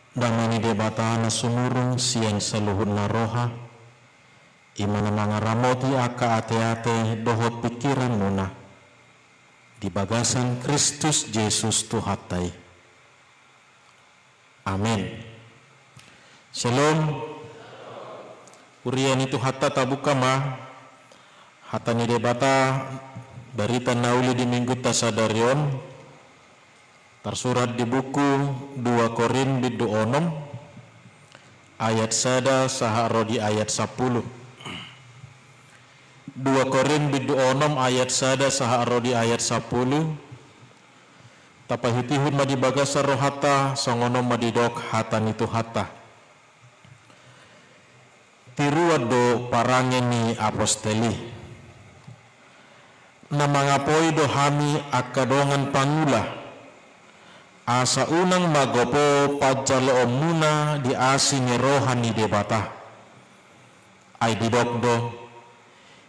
Damani debatana sumurung siang saluhurna roha imana mangaramoti aka ate-ate dohot pikiran muna di bagasan Kristus Yesus Tuhatai. Amin. Shalom. Urian itu hatta tabuka ma hatta ni debata berita nauli di minggu tasadarion tersurat di buku 2 Korin bidu onom ayat sada saharo di ayat 10. 2 Korin bidu onom ayat sada saharo di ayat 10. Tapahitihun madi bagasa rohata songono madidok hatan itu hata. Tiruado parangeni aposteli. Namangapoi dohami akadongan pangula. Asa unang magopo pajalo omuna di asini rohani debata. Ay didokdo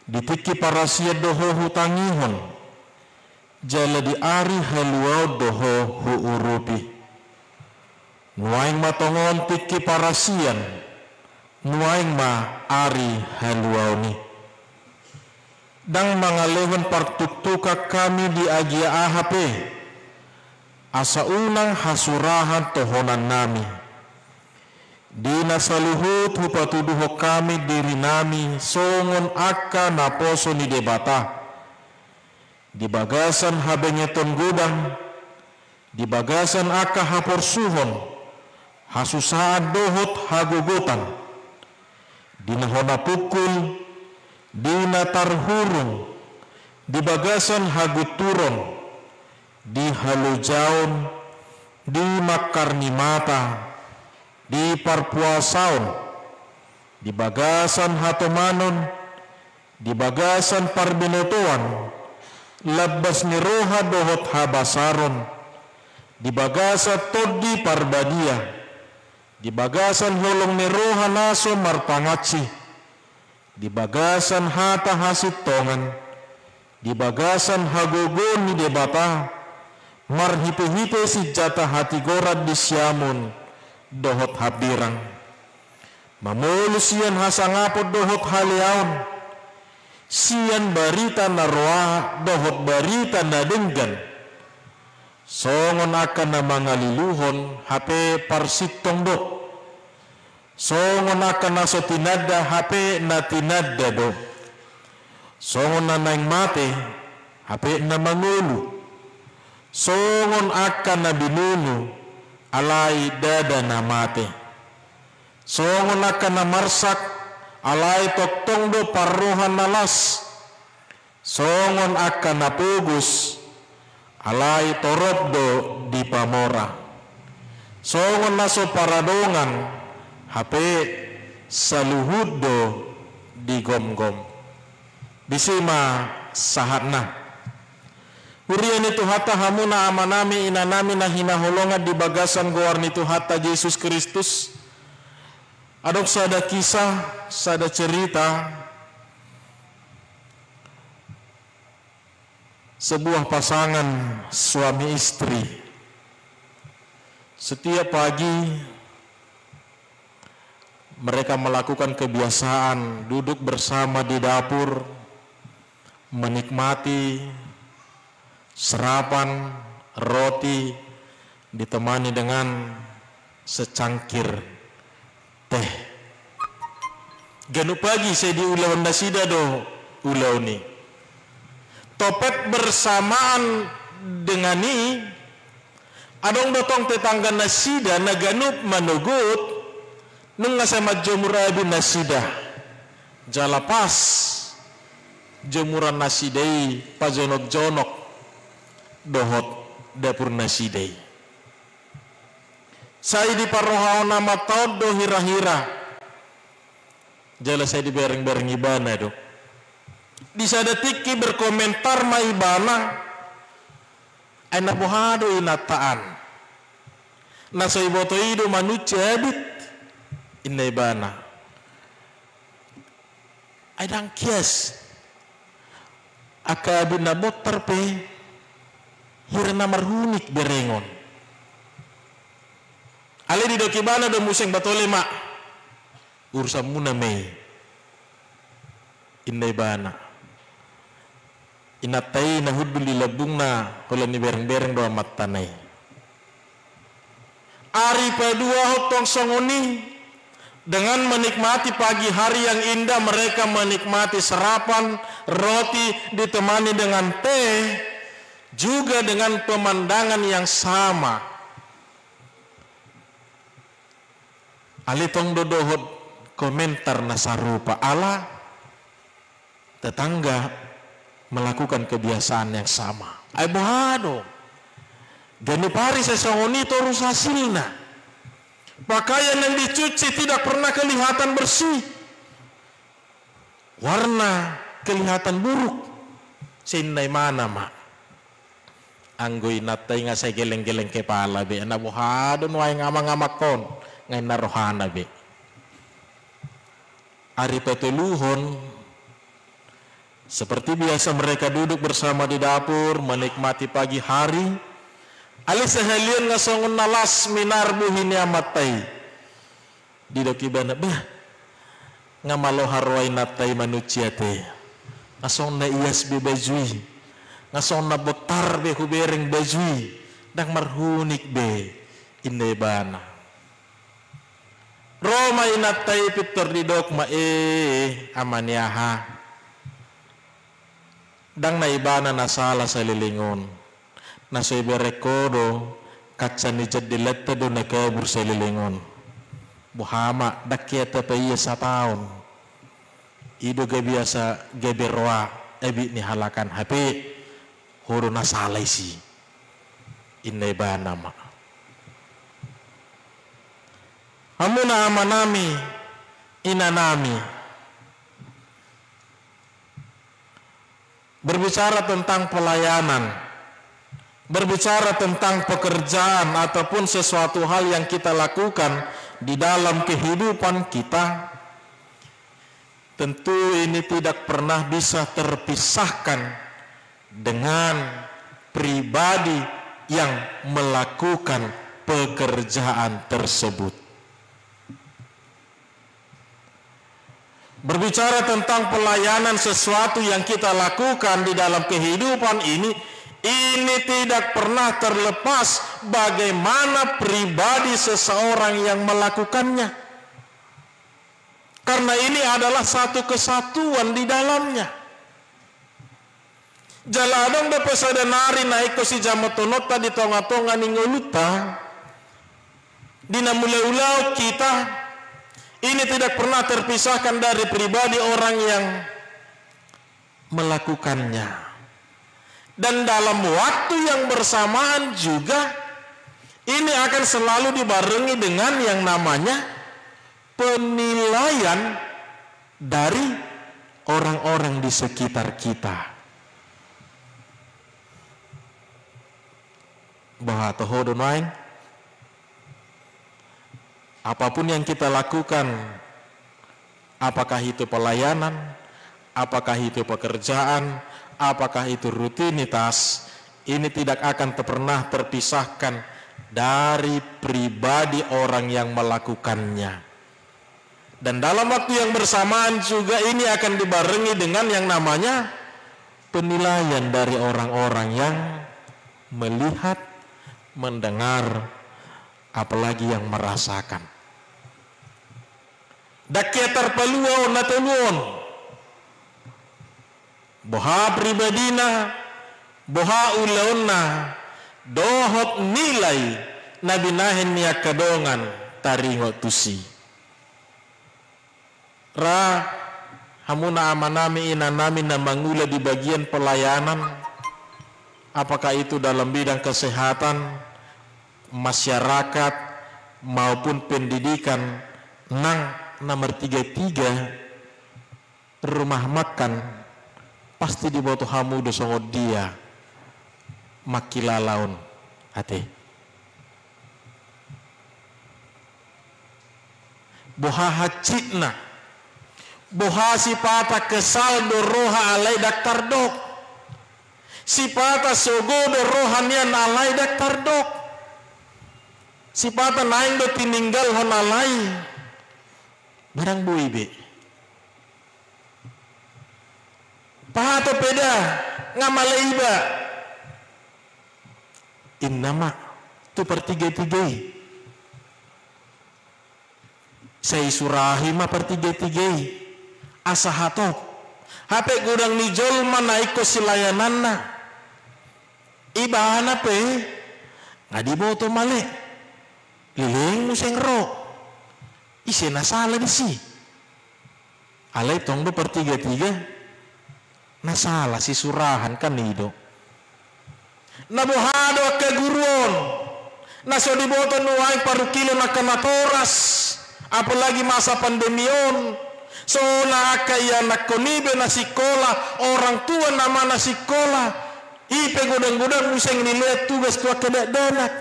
ditiki parasia doho hutangihon. Jala di ari haluau doho huurupi. Nuaing matongon tiki parasian. Nuaing ma ari haluau ni. Dang mangalehon partutuka kami di agia ahape. Asa unang hasurahan tohonan nami. Dina saluhut hupatuduho kami diri nami songon aka naposo ni debata. Di bagasan habengeton gudang, di bagasan aka haporsuhon, hasusahan dohot hagugutan. Dina hona pukul, dina tarhurung, di bagasan haguturon, di halujaon, di makarni mata, di parpuasaon, di bagasan hatomanon, di bagasan parbinotoan, labas ni roha dohot habasaron, di bagasa todi parbadia, di bagasan holong ni roha naso marpangaci, di bagasan hata hasitongan, di bagasan hagogon ni debata, marhipe-hipe si jata hati gorad di siamun dohot habirang. Mamulus siyan hasangapot dohot haliaun. Siyan barita naroa dohot barita na denggan. Songon akan na mga liluhon hape parsitong do. Songon akan na so tinada hape na tinada do. Songon na naing mate hape na mangulu. Songon akan na binunu alay dada na mate. Songon akan na marsak alay toktong do paruhan nalas. Songon akan na pugus alay torop do di pamora. Songon na so paradongan hape saluhud do di gom-gom. Bisima sahat na. Urian itu hata hamuna amanami inanami na hinaholongan di bagasan goar nitu hata Yesus Kristus. Adok sada kisah, sada cerita sebuah pasangan suami istri. Setiap pagi mereka melakukan kebiasaan duduk bersama di dapur menikmati serapan roti ditemani dengan secangkir teh. Ganu pagi saya di ulau nasida do ulau ni. Topet bersamaan dengan ni adong dotong tetangga nasida na ganup manugut nung ngasama jomurabi nasida. Jalapas jemuran nasidai pajonok-jonok dohot dapur nasidai. Saya di parohao nama taud do hira-hira. Jala saya di bereng-bereng ibana do. Di sadatiki berkomentar ma ibana. Ay nabuhado inataan. Nasa iboto ido manucia abit. Inna ibana. Ay dang kias. Akabin na botar pe. Hira na marhunik berengon. Ale di doki bana do museng batole mak urusan muna mei indai bana inatai na hudu li labungna hola ni bereng-bereng do amat tanai ari pedua hotong songoni dengan menikmati pagi hari yang indah mereka menikmati sarapan roti ditemani dengan teh juga dengan pemandangan yang sama. Alitong dodohot komentar nasarupa ala tetangga melakukan kebiasaan yang sama. Ay bohado. Gani pari sesongoni torus hasilna. Pakaian yang dicuci tidak pernah kelihatan bersih. Warna kelihatan buruk. Sinay mana mak. Anggoy natay nga say geleng-geleng kepala be. Ana bohado nuay ngamang-ngamakon. Ngay narohana be. Ari petuluhon seperti biasa mereka duduk bersama di dapur menikmati pagi hari. Ali sehalian ngasongon nalas minar buhini amatay. Di doki bana bah ngamalo harway natay manusia te. Ngasong na iyas be bajui. Ngasong na botar be hubereng bajui. Dang marhunik be inday bana. Roma inatay pitor di dok ma amaniaha. Dang naibana nasala sa lilingon. Nasoy berekodo katsa ni jadilata do nakabur sa lilingon. Buhama dakyata pa iya sa taon. Ido gabiasa gaberwa ebi ni halakan hape. Huro nasalay si. Inaibana ma. Hamuna amanami, inanami. Berbicara tentang pelayanan, berbicara tentang pekerjaan ataupun sesuatu hal yang kita lakukan di dalam kehidupan kita, tentu ini tidak pernah bisa terpisahkan dengan pribadi yang melakukan pekerjaan tersebut. Berbicara tentang pelayanan sesuatu yang kita lakukan di dalam kehidupan ini tidak pernah terlepas bagaimana pribadi seseorang yang melakukannya. Karena ini adalah satu kesatuan di dalamnya. Jaladong da pesadanari naik ko si jamatonota di tonga-tonga ningoluta. Dinamulaulau kita ini tidak pernah terpisahkan dari pribadi orang yang melakukannya. Dan dalam waktu yang bersamaan juga ini akan selalu dibarengi dengan yang namanya penilaian dari orang-orang di sekitar kita. Bahatohodon lain. Apapun yang kita lakukan, apakah itu pelayanan, apakah itu pekerjaan, apakah itu rutinitas, ini tidak akan pernah terpisahkan dari pribadi orang yang melakukannya. Dan dalam waktu yang bersamaan juga ini akan dibarengi dengan yang namanya penilaian dari orang-orang yang melihat, mendengar, apalagi yang merasakan. Dakyatar paluaw na tulun. Boha pribadina, boha ulaon na, dohot nilai na binahin niya kadongan taringo tusi. Ra, hamuna amanami inanami na mangula di bagian pelayanan, apakah itu dalam bidang kesehatan, masyarakat maupun pendidikan nang nomor 33 rumah makan pasti dibuat hamu dosongo dia makilalaun hati boha hacitna boha sipata kesal doroha alai daktar dok sipata sogo dorohanian alai daktar dok sipata naing do tininggal honalai barang bui be pahato peda ngamale iba innama tu pertiga-tigai saya surahi ma pertiga-tigai asahato hape gudang ni jolma naiko silayananna ibahana pe ngadiboto male liling museng ro isena salah disi alai tong do pertiga-tiga nasalah si surahan kan nido nabuhado ke guruon naso diboto nuai paru kilo nakamatoras apalagi masa pandemion so na akaya nakonibe na sikola orang tua nama na sikola ipe gudang-gudang museng nilihat tugas tua kedak-danak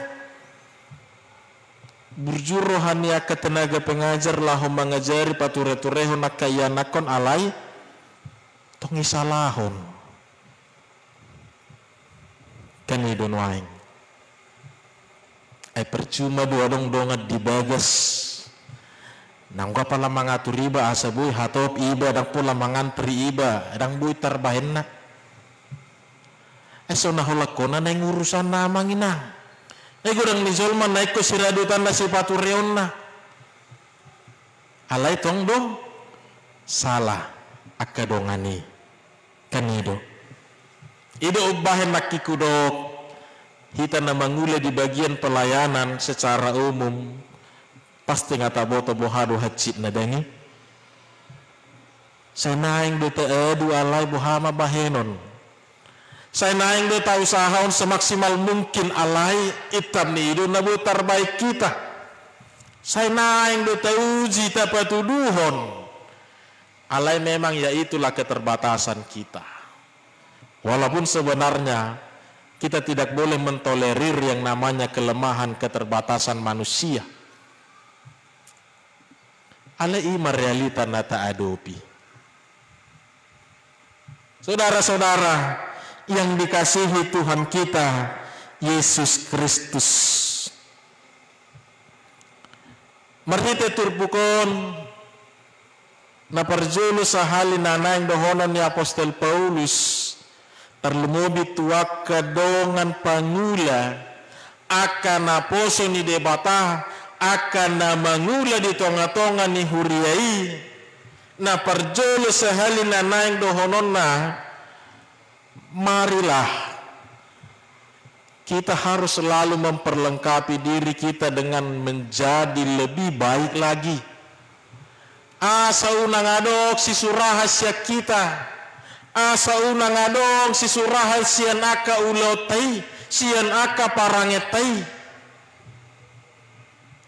burjur rohani aka tenaga pengajar lahom mengajari pature-tureho nakaya nakon alai tongi salahon kan idon waing ay percuma dua dong dongat dibagas nangga pala mangatur iba asa bui hatop iba dang pula mangantri iba dang bui tarbahenna eso naholakona na urusan namang inang gudang ni Zolman naik ko siradutan na si patureon na alay tong do salah akadongani kanido ido ubahen nakikudok hita na mangule di bagian pelayanan secara umum pasti ngata boto bohado hacit na dangi saya naing do teedu alay bohama bahenon saya naing do ta usahaon semaksimal mungkin alay itam ni ido na butar baik kita saya naing do ta uji ta patuduhon alay memang ya itulah keterbatasan kita walaupun sebenarnya kita tidak boleh mentolerir yang namanya kelemahan keterbatasan manusia alay ima realita nata adopi saudara-saudara yang dikasihi Tuhan kita Yesus Kristus marhite turpukon na parjulu sahali nanaing dohonan ni Apostol Paulus terlumubi tuak kadongan pangula akan naposo ni debata akan na mangula di tonga-tonga ni huriai na parjulu sahali nanaing dohonon na marilah kita harus selalu memperlengkapi diri kita dengan menjadi lebih baik lagi asa unang adok si surahasya kita asa unang adok si surahasya naka ulotai sian aka parangetai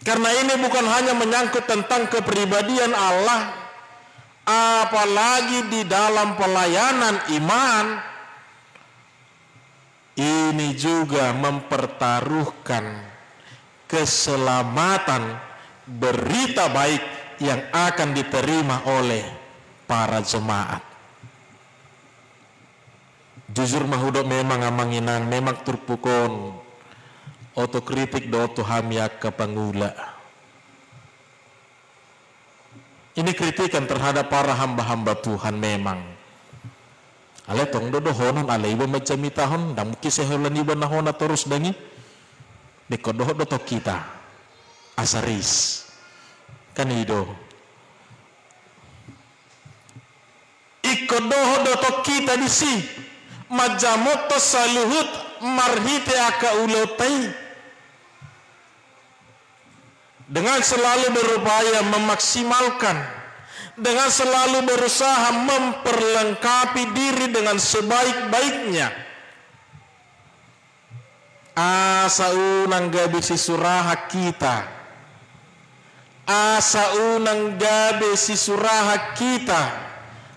karena ini bukan hanya menyangkut tentang kepribadian Allah apalagi di dalam pelayanan iman ini juga mempertaruhkan keselamatan berita baik yang akan diterima oleh para jemaat. Jujur mahudok memang amanginang memang turpukon otokritik do tuhamyak ke pangula. Ini kritikan terhadap para hamba-hamba Tuhan memang. Ale tong do dohonan ale iba macam itahon dam kiseholan iba nahona terus dangi. Dekodoh do kita asaris. Kanido ikodoh do kita disi majamoto saluhut marhite aka ulotai dengan selalu berupaya memaksimalkan dengan selalu berusaha memperlengkapi diri dengan sebaik-baiknya asa unang gabi si suraha kita asa unang gabe si suraha kita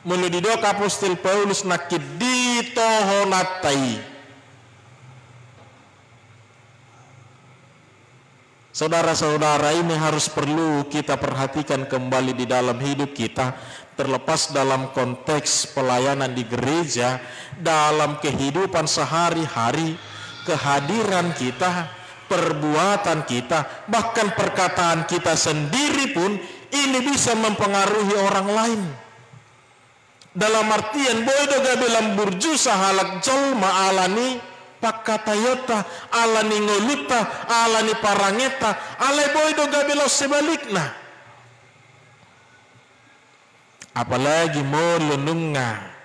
mulu didok Apostol Paulus nakid dito honatai. Saudara-saudara, ini harus perlu kita perhatikan kembali di dalam hidup kita, terlepas dalam konteks pelayanan di gereja, dalam kehidupan sehari-hari, kehadiran kita perbuatan kita, bahkan perkataan kita sendiri pun ini bisa mempengaruhi orang lain. Dalam artian boydo gabelam burjusa halak jolma alani pakatayota, alani ngoluta, alani parangeta, alai boydo gabelo sebaliknya. Apalagi mau lenungnya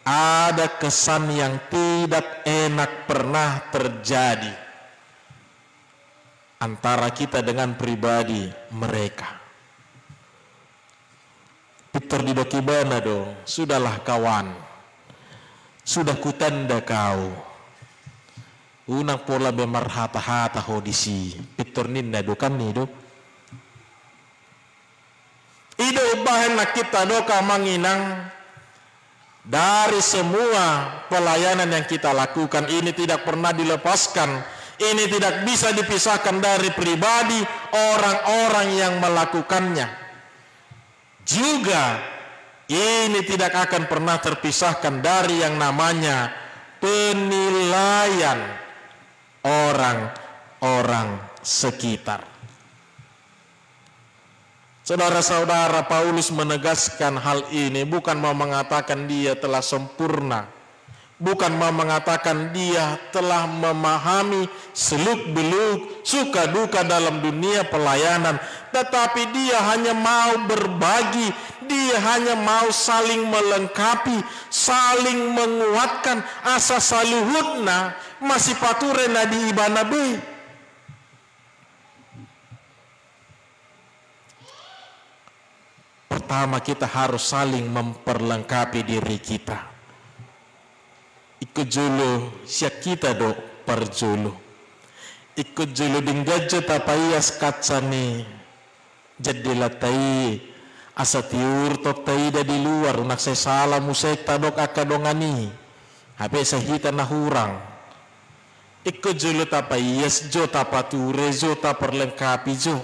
ada kesan yang tidak enak pernah terjadi antara kita dengan pribadi mereka. Peter di dokibana dong, sudahlah kawan, sudah kutanda kau. Unang pola bemarhata-hata hodisi, Peter ninda do kami do. Ido ubahan na kita do ka manginang dari semua pelayanan yang kita lakukan ini tidak pernah dilepaskan. Ini tidak bisa dipisahkan dari pribadi orang-orang yang melakukannya. Juga ini tidak akan pernah terpisahkan dari yang namanya penilaian orang-orang sekitar. Saudara-saudara, Paulus menegaskan hal ini bukan mau mengatakan dia telah sempurna, bukan mau mengatakan dia telah memahami seluk-beluk suka duka dalam dunia pelayanan, tetapi dia hanya mau berbagi, dia hanya mau saling melengkapi, saling menguatkan asa saluhutna masih paturena di ibana be. Pertama kita harus saling memperlengkapi diri kita. Ikut julu siak kita do perjulu. Ikut julu dinggajo tapayas kacani. Jadilah tai asa tiur to tai da di luar unak saya salah musek tadok akadongani. Habe sahita na hurang. Ikut julu tapayas jo tapature jo taperlengkapi jo.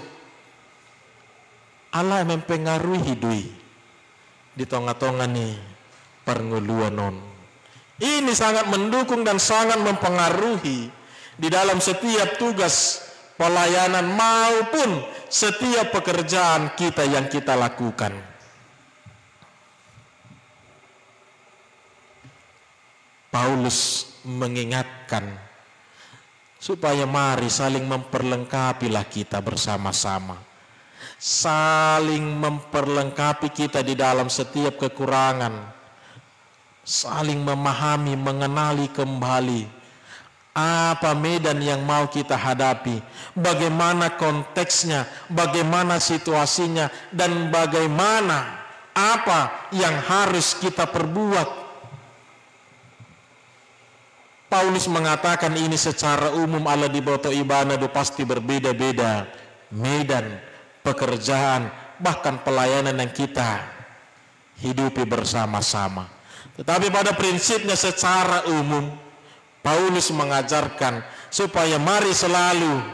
Allah mempengaruhi dui di tengah-tengah nih pernguluan non. Ini sangat mendukung dan sangat mempengaruhi di dalam setiap tugas pelayanan maupun setiap pekerjaan kita yang kita lakukan. Paulus mengingatkan supaya mari saling memperlengkapilah kita bersama-sama. Saling memperlengkapi kita di dalam setiap kekurangan, saling memahami, mengenali kembali apa medan yang mau kita hadapi, bagaimana konteksnya, bagaimana situasinya, dan bagaimana apa yang harus kita perbuat. Paulus mengatakan ini secara umum ala di boto ibana do pasti berbeda-beda medan pekerjaan, bahkan pelayanan yang kita hidupi bersama-sama. Tetapi pada prinsipnya secara umum, Paulus mengajarkan supaya mari selalu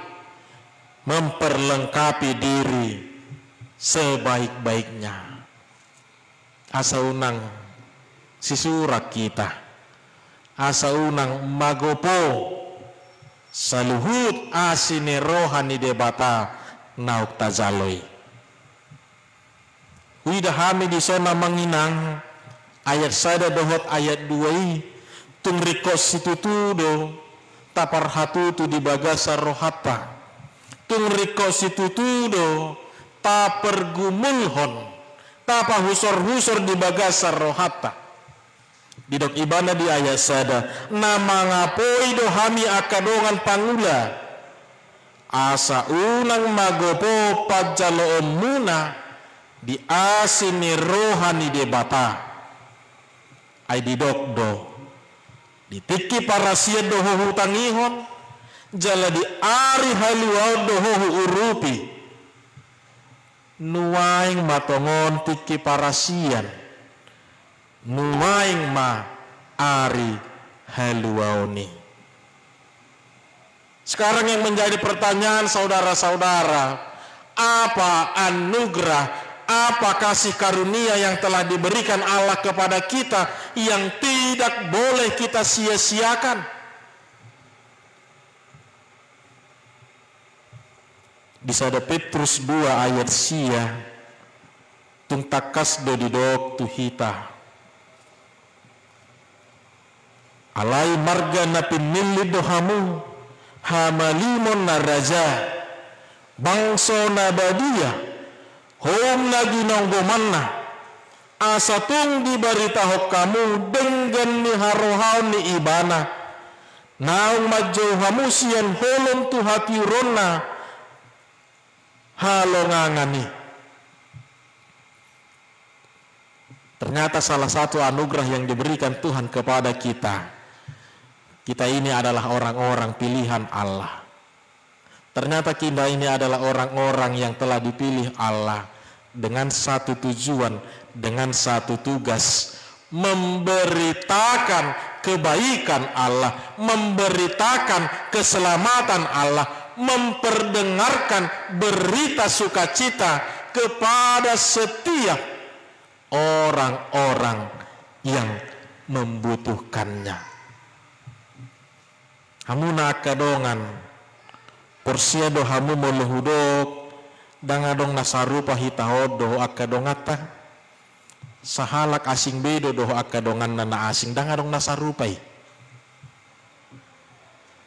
memperlengkapi diri sebaik-baiknya. Asa unang sisurak kita, asa unang magopo saluhut asine rohani debata nauk tazaloy. Wida hami di sona manginang ayat sada dohot ayat 2 tungrikos situtudo taparhatutu di bagasa rohata tungrikos situtudo tapergumulhon tapa husor-husor di bagasa rohata. Di dok ibana di ayat sada nama ngapoi do hami akadongan pangula asa unang magopo pajalo muna di asini rohani debata ay didok do ditiki parasia do hohu tangihon jala di ari haluau do hohu urupi nuaing matongon tiki parasian nuaing ma ari haluau ni. Sekarang yang menjadi pertanyaan saudara-saudara, apa anugerah, apa kasih karunia yang telah diberikan Allah kepada kita yang tidak boleh kita sia-siakan? Disada Petrus 2 ayat sia tung takas do didok tu hita alai marga na pinili do hamu hamalimon na raja bangso na badia hom na ginonggoman na asa tung dibaritahok kamu dengan ni harohaw ni ibana naung madjo hamusian holom tu hati rona halongangani. Ternyata salah satu anugerah yang diberikan Tuhan kepada kita ini adalah orang-orang pilihan Allah. Ternyata kita ini adalah orang-orang yang telah dipilih Allah dengan satu tujuan, dengan satu tugas, memberitakan kebaikan Allah, memberitakan keselamatan Allah, memperdengarkan berita sukacita kepada setiap orang-orang yang membutuhkannya. Hamu nakadongan porsia do hamu molehudok dangadong nasarupa hitahodo akadongata sahalak asing bedo do akadongan nana asing dangadong nasarupai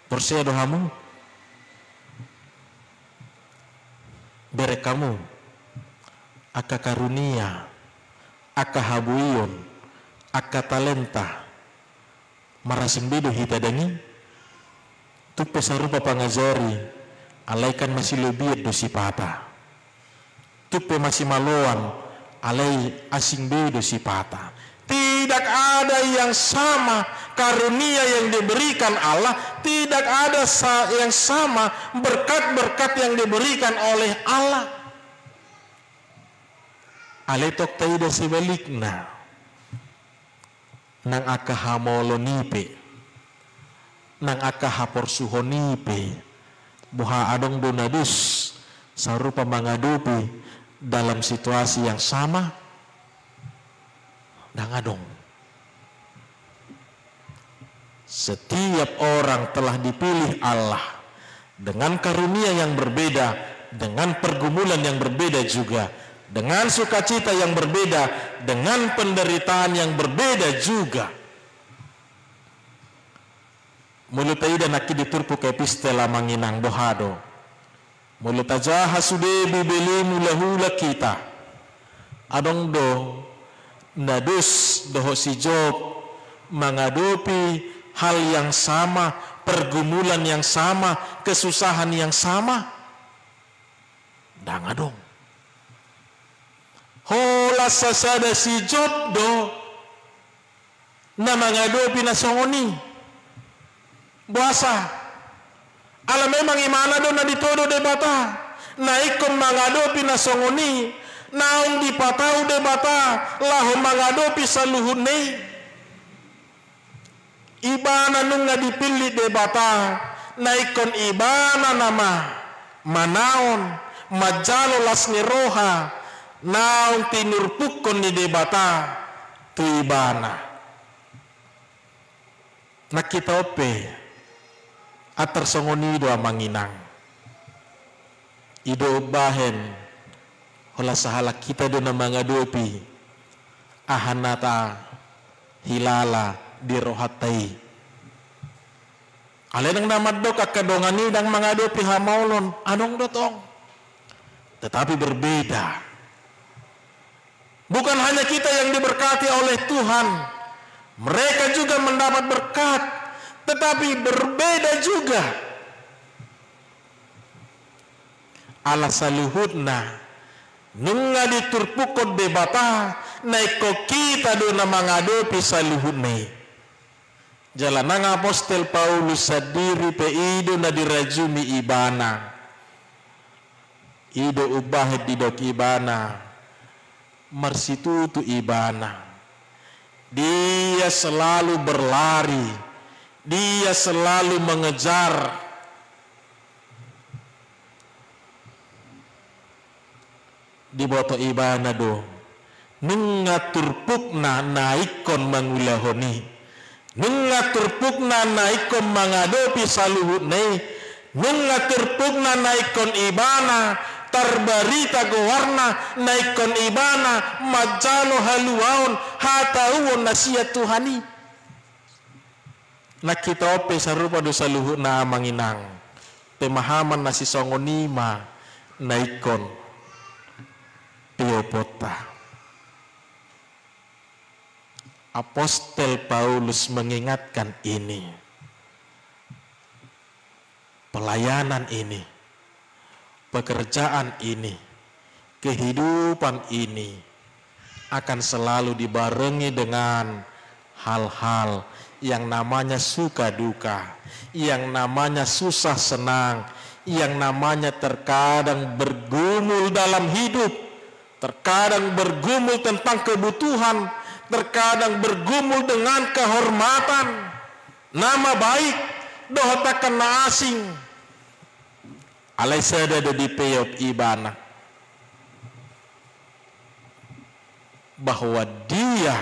porsia do hamu bere kamu aka karunia aka habuion aka talenta marasing bedo hitadangi tu pesarupa pangajari alaikan masih lebih dosi pata tupe masih maloan alai asing bedo si pata. Tidak ada yang sama karunia yang diberikan Allah, tidak ada yang sama berkat-berkat yang diberikan oleh Allah. Aletok taida sebaliknya nang akahamolonipe nang akahaporsuhonipe buha adong donadus sarupa mengadupi dalam situasi yang sama dangadong. Setiap orang telah dipilih Allah dengan karunia yang berbeda, dengan pergumulan yang berbeda juga, dengan sukacita yang berbeda, dengan penderitaan yang berbeda juga. Mulut aida nakki diturpu ke pistela manginang bohado. Mulut aja hasude bibeli mulahula kita. Adong do nadus doho si Job menghadapi hal yang sama, pergumulan yang sama, kesusahan yang sama. Dangadong. Hola sasada si Job do na menghadapi nasongoni. Buasa ala memang imana do na ditodo de bata naikom menghadapi nasongoni naung dipatau de bata lahom menghadapi saluhune ibana nung na dipilih de bata naikon ibana nama manaon majalo lasni roha naung tinurpukon ni de bata tu ibana nakita ope atar songoni do manginang ido bahen hola sahala kita do na mangadopi ahanata hilala di rohatai alenang namadok akadongani dang mangadopi hamaulon anong dotong tetapi berbeda. Bukan hanya kita yang diberkati oleh Tuhan, mereka juga mendapat berkat, tetapi berbeda juga. Ala saluhutna nunga diturpukod debata naiko kita do na mangadopi saluhutna. Jalan nang apostol Paulus sadiri pe ido na dirajumi ibana. Ido ubahid didok ibana. Marsitutu ibana. Dia selalu berlari. Dia selalu mengejar di boto ibana do nungaturpukna naikon mangulahoni nungaturpukna naikon mangadopi saluhutne Nungatur pugna naikon ibana, tarbarita gowarna naikon ibana, majalo haluaon hatauon nasiat Tuhani. Nakita ope sarupa dosa luhur na manginang. Pemahaman nasi songonima naikon piopota. Apostel Paulus mengingatkan ini. Pelayanan ini, pekerjaan ini, kehidupan ini akan selalu dibarengi dengan hal-hal yang namanya suka duka, yang namanya susah senang, yang namanya terkadang bergumul dalam hidup, terkadang bergumul tentang kebutuhan, terkadang bergumul dengan kehormatan, nama baik, dohotakan na asing. Alai sada di peyop ibana bahwa dia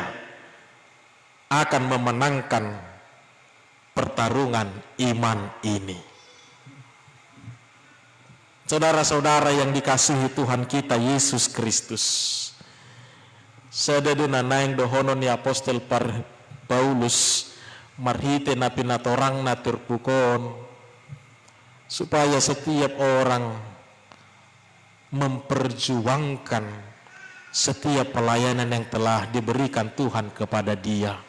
akan memenangkan pertarungan iman ini. Saudara-saudara yang dikasihi Tuhan kita Yesus Kristus, sadaduna naing dohonon ni Apostel Paulus marhite na pinatorang na turpukon supaya setiap orang memperjuangkan setiap pelayanan yang telah diberikan Tuhan kepada dia,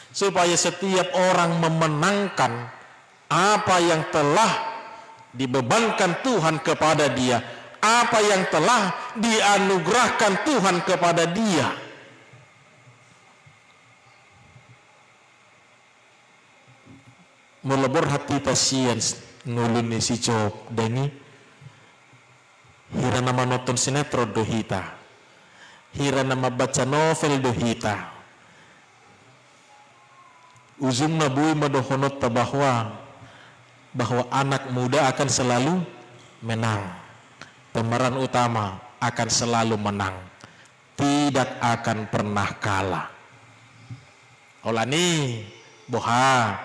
supaya setiap orang memenangkan apa yang telah dibebankan Tuhan kepada dia, apa yang telah dianugerahkan Tuhan kepada dia. Melebur hati pasien nulun ni si Job dengi hira nama nonton sinetron dohita, hira nama baca novel dohita, ujung nabui madohonot bahwa anak muda akan selalu menang, pemeran utama akan selalu menang, tidak akan pernah kalah. Olani boha